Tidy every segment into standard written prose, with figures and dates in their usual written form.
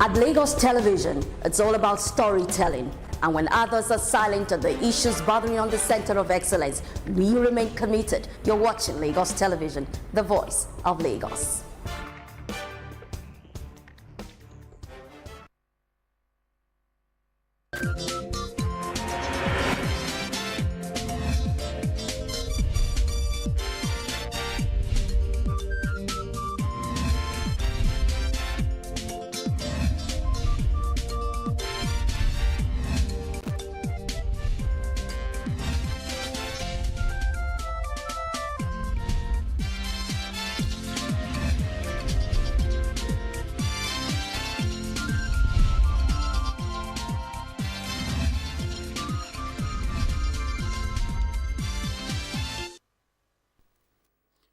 At Lagos Television, it's all about storytelling. And when others are silent on the issues bothering on the center of excellence, we remain committed. You're watching Lagos Television, the voice of Lagos.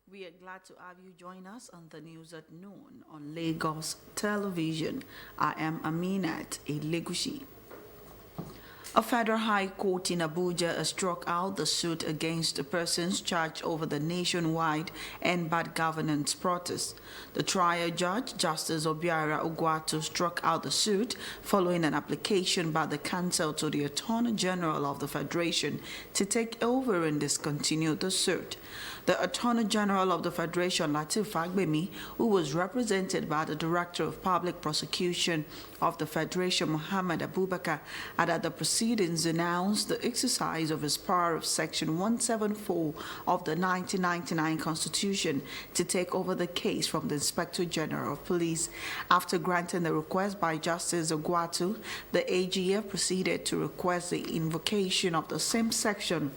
We are glad to have you join us on the news at noon on Lagos Television. I am Aminat Elegushi. A federal high court in Abuja has struck out the suit against the persons charged over the nationwide End Bad Governance protest. The trial judge, Justice Obiara Ugwatu, struck out the suit following an application by the council to the Attorney General of the Federation to take over and discontinue the suit. The Attorney General of the Federation, Lateef Fagbemi, who was represented by the Director of Public Prosecution of the Federation, Muhammad Abubakar, had the proceedings announced the exercise of his power of Section 174 of the 1999 Constitution to take over the case from the Inspector General of Police. After granting the request by Justice Ogwatu, the AGF proceeded to request the invocation of the same section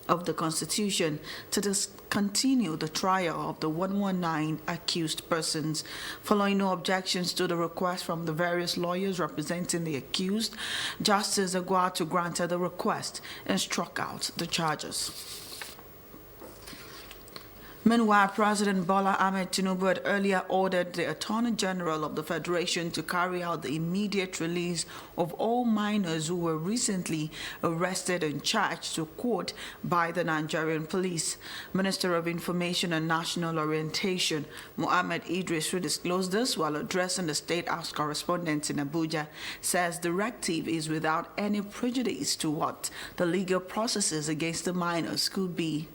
of the Constitution to discontinue the trial of the 119 accused persons. Following no objections to the request from the various lawyers representing the accused, Justice Ogwatu granted the request and struck out the charges. Meanwhile, President Bola Ahmed Tinubu had earlier ordered the Attorney General of the Federation to carry out the immediate release of all minors who were recently arrested and charged to court by the Nigerian police. Minister of Information and National Orientation, Mohammed Idris, who disclosed this while addressing the State House correspondents in Abuja, says the directive is without any prejudice to what the legal processes against the minors could be.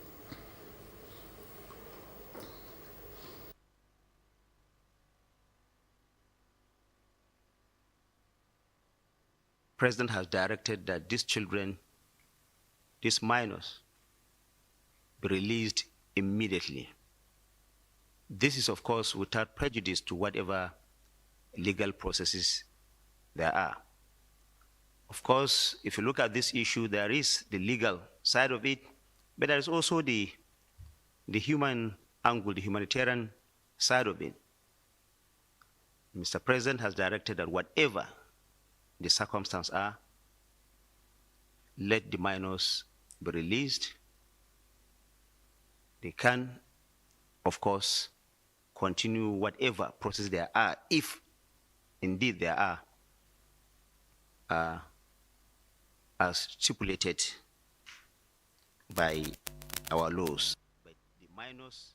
President has directed that these children, these minors, be released immediately. This is, of course, without prejudice to whatever legal processes there are. Of course, if you look at this issue, there is the legal side of it, but there is also the human angle, the humanitarian side of it. Mr. President has directed that whatever the circumstances are, let the minors be released. They can, of course, continue whatever process there are, if indeed there are, as stipulated by our laws. But the minors.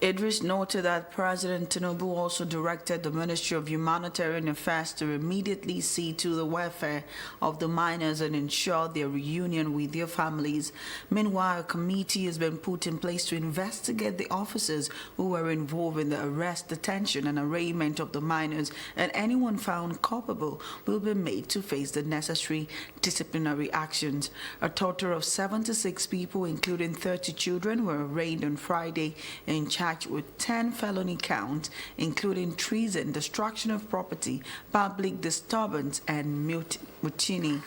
Idris noted that President Tinubu also directed the Ministry of Humanitarian Affairs to immediately see to the welfare of the minors and ensure their reunion with their families. Meanwhile, a committee has been put in place to investigate the officers who were involved in the arrest, detention, and arraignment of the minors, and anyone found culpable will be made to face the necessary disciplinary actions. A total of 76 people, including 30 children, were arraigned on Friday in charge with 10 felony counts, including treason, destruction of property, public disturbance, and mutiny.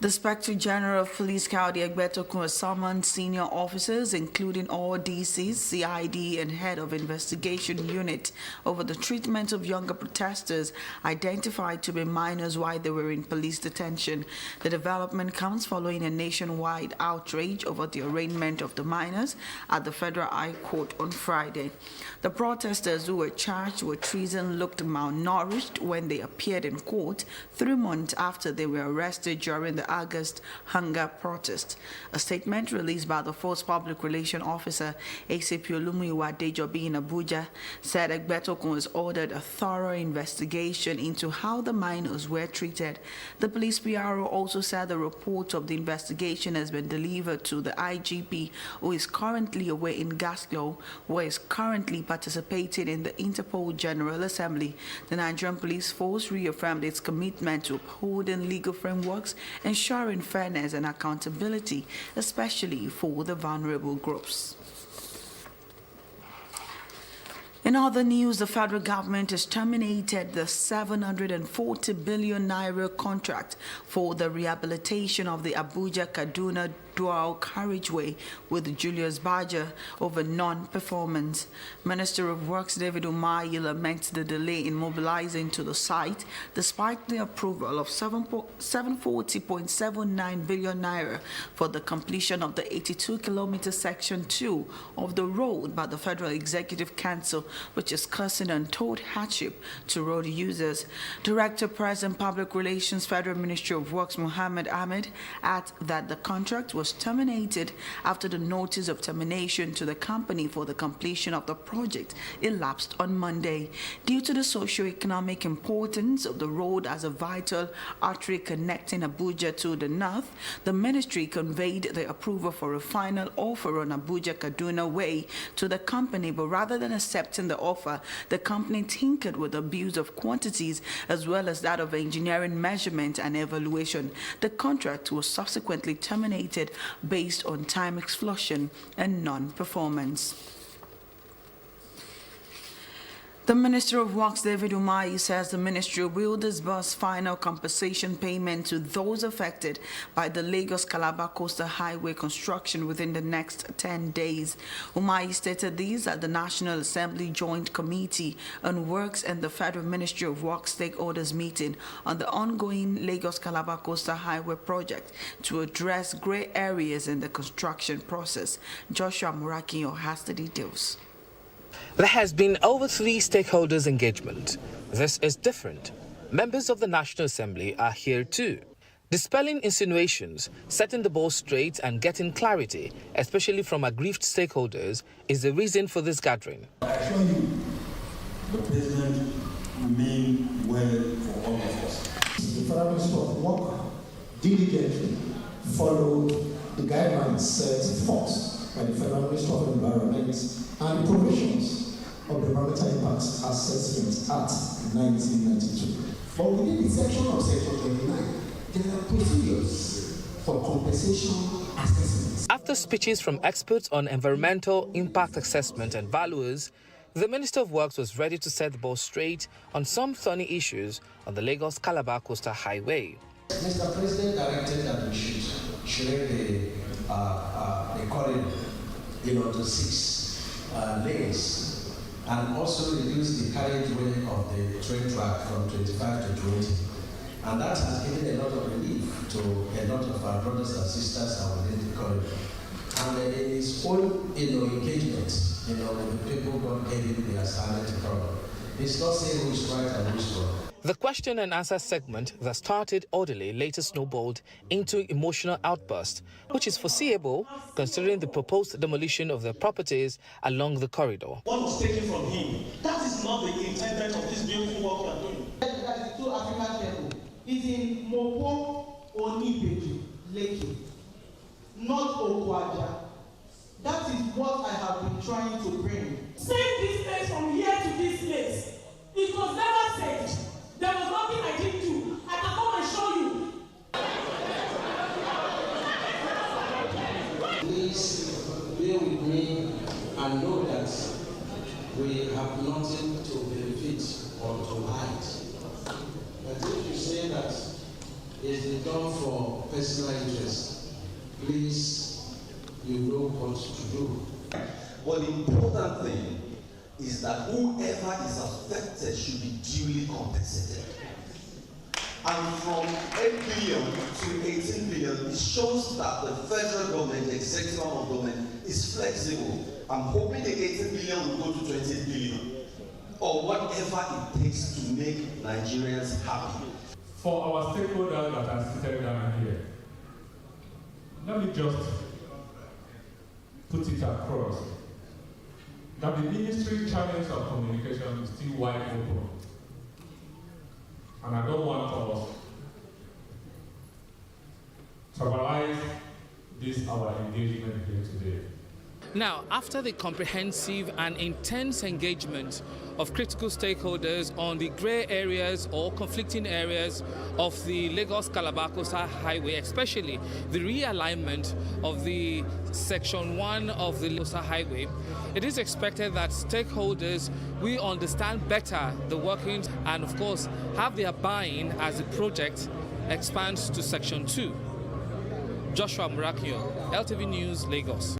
The Inspector General of Police, Kaudi Egbetokun, has summoned senior officers, including all DCs, CID, and Head of Investigation Unit, over the treatment of younger protesters identified to be minors while they were in police detention. The development comes following a nationwide outrage over the arraignment of the minors at the Federal High Court on Friday. The protesters who were charged with treason looked malnourished when they appeared in court 3 months after they were arrested during the August hunger protest. A statement released by the Force Public Relations Officer ACP Olumuyiwa Adejobi in Abuja said Egbetokun has ordered a thorough investigation into how the miners were treated. The police PRO also said the report of the investigation has been delivered to the IGP, who is currently away in Glasgow, where is currently participating in the Interpol General Assembly. The Nigerian Police Force reaffirmed its commitment to upholding legal frameworks, ensuring fairness and accountability, especially for the vulnerable groups. In other news, the federal government has terminated the 740 billion naira contract for the rehabilitation of the Abuja-Kaduna dual carriageway with Julius Berger over non-performance. Minister of Works David Umahi laments the delay in mobilizing to the site despite the approval of 740.79 billion naira for the completion of the 82-kilometer section 2 of the road by the Federal Executive Council, which is causing untold hardship to road users. Director Press and Public Relations, Federal Ministry of Works Mohammed Ahmed, adds that the contract was terminated after the notice of termination to the company for the completion of the project elapsed on Monday. Due to the socio-economic importance of the road as a vital artery connecting Abuja to the north, the ministry conveyed the approval for a final offer on Abuja-Kaduna Way to the company, but rather than accepting the offer, the company tinkered with abuse of quantities as well as that of engineering measurement and evaluation. The contract was subsequently terminated based on time explosion and non-performance. The Minister of Works, David Umahi, says the ministry will disburse final compensation payment to those affected by the Lagos-Calabar Coastal Highway construction within the next 10 days. Umahi stated this at the National Assembly Joint Committee on Works and the Federal Ministry of Works stakeholders meeting on the ongoing Lagos-Calabar Coastal Highway project to address gray areas in the construction process. Joshua Murakinyo has the details. There has been over 3 stakeholders' engagement. This is different. Members of the National Assembly are here too. Dispelling insinuations, setting the ball straight and getting clarity, especially from aggrieved stakeholders, is the reason for this gathering. I assure you, the President remains well for all of us. The Federal Ministry of Work diligently followed the guidelines set forth by the Federal Ministry of Environment and the provisions of the Environmental Impact Assessment Act 1992. But within the section of Section 29, there are procedures for compensation assessments. After speeches from experts on environmental impact assessment and valuers, the Minister of Works was ready to set the ball straight on some thorny issues on the Lagos-Calabar Coastal Highway. Mr. President directed that we should share the corridor, to 6 lanes, and also reduce the carriageway of the train track from 25 to 20. And that has given a lot of relief to a lot of our brothers and sisters within the corridor. And in his own, engagement, with the people God gave him the assignment to cover, it's not saying who is right and who is wrong. The question and answer segment that started orderly later snowballed into emotional outburst, which is foreseeable considering the proposed demolition of the properties along the corridor. What was taken from him, that is not the intent of this beautiful work we are doing. That is two African temple. It's in Mopo Onibeju, Lekki, not Okwaja. That is what I have been trying to bring. Send this place from here to this place. It was never said. There was nothing I didn't do. I can come and show you. Please bear with me and know that we have nothing to benefit or to hide. But if you say that it's been done for personal interest, please, you know what to do. But the important thing is that whoever is affected should be duly compensated. And from 8 billion to 18 billion, it shows that the federal government, the executive arm of government, is flexible. I'm hoping the 18 billion will go to 20 billion, or whatever it takes to make Nigerians happy. For our stakeholders that are seated down here, let me just put it across that the ministry channels of communication is still wide open. And I don't want us to trivialize this our engagement here today. Now, after the comprehensive and intense engagement of critical stakeholders on the grey areas or conflicting areas of the Lagos-Calabar-Coastal Highway, especially the realignment of the Section 1 of the Coastal Highway, it is expected that stakeholders will understand better the workings and, of course, have their buy-in as the project expands to Section 2. Joshua Murakio, LTV News, Lagos.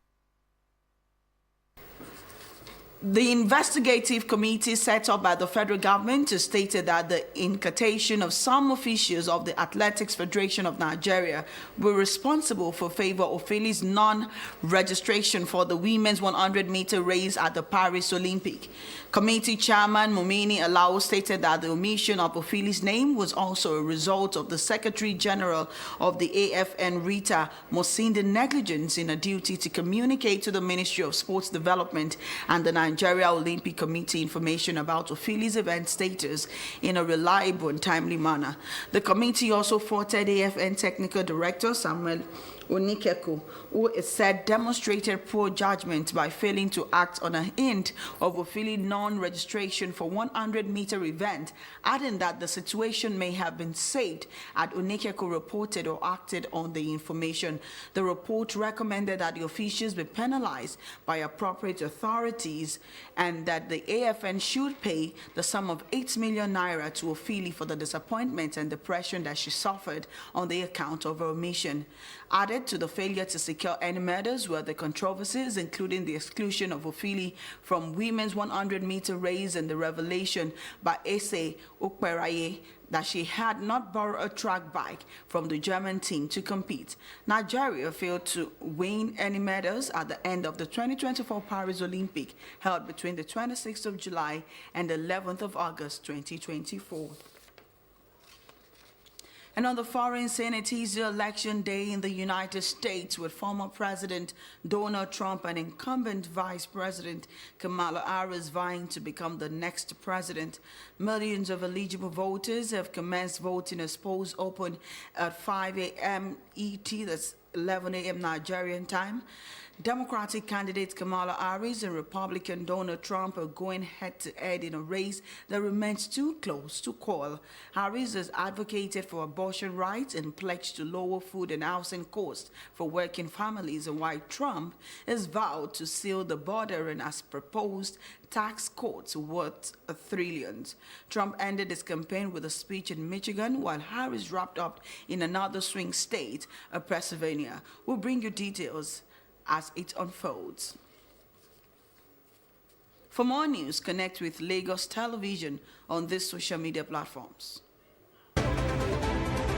The investigative committee set up by the federal government stated that the incantation of some officials of the Athletics Federation of Nigeria were responsible for Favour Ofili's non-registration for the women's 100-meter race at the Paris Olympic. Committee Chairman Mumini Alao stated that the omission of Ofili's name was also a result of the Secretary General of the AFN, Rita Mosinde's negligence in her duty to communicate to the Ministry of Sports Development and the Nigeria Olympic Committee information about Ofili's event status in a reliable and timely manner. The committee also faulted AFN Technical Director Samuel Onikeko, who it said demonstrated poor judgment by failing to act on a hint of Ofili non-registration for 100-meter event, adding that the situation may have been saved had Onikeko reported or acted on the information. The report recommended that the officials be penalized by appropriate authorities and that the AFN should pay the sum of 8 million naira to Ofili for the disappointment and depression that she suffered on the account of her omission. Added to the failure to secure any medals were the controversies, including the exclusion of Ofili from women's 100-meter race and the revelation by Ese Okperaye that she had not borrowed a track bike from the German team to compete. Nigeria failed to win any medals at the end of the 2024 Paris Olympic, held between the 26th of July and the 11th of August 2024. And on the foreign scene, it is the election day in the United States, with former President Donald Trump and incumbent Vice President Kamala Harris vying to become the next president. Millions of eligible voters have commenced voting as polls open at 5 a.m. ET, that's 11 a.m. Nigerian time. Democratic candidate Kamala Harris and Republican Donald Trump are going head-to-head in a race that remains too close to call. Harris has advocated for abortion rights and pledged to lower food and housing costs for working families, and while Trump has vowed to seal the border and has proposed tax cuts worth trillions. Trump ended his campaign with a speech in Michigan, while Harris wrapped up in another swing state, Pennsylvania. We'll bring you details as it unfolds. For more news, connect with Lagos Television on these social media platforms.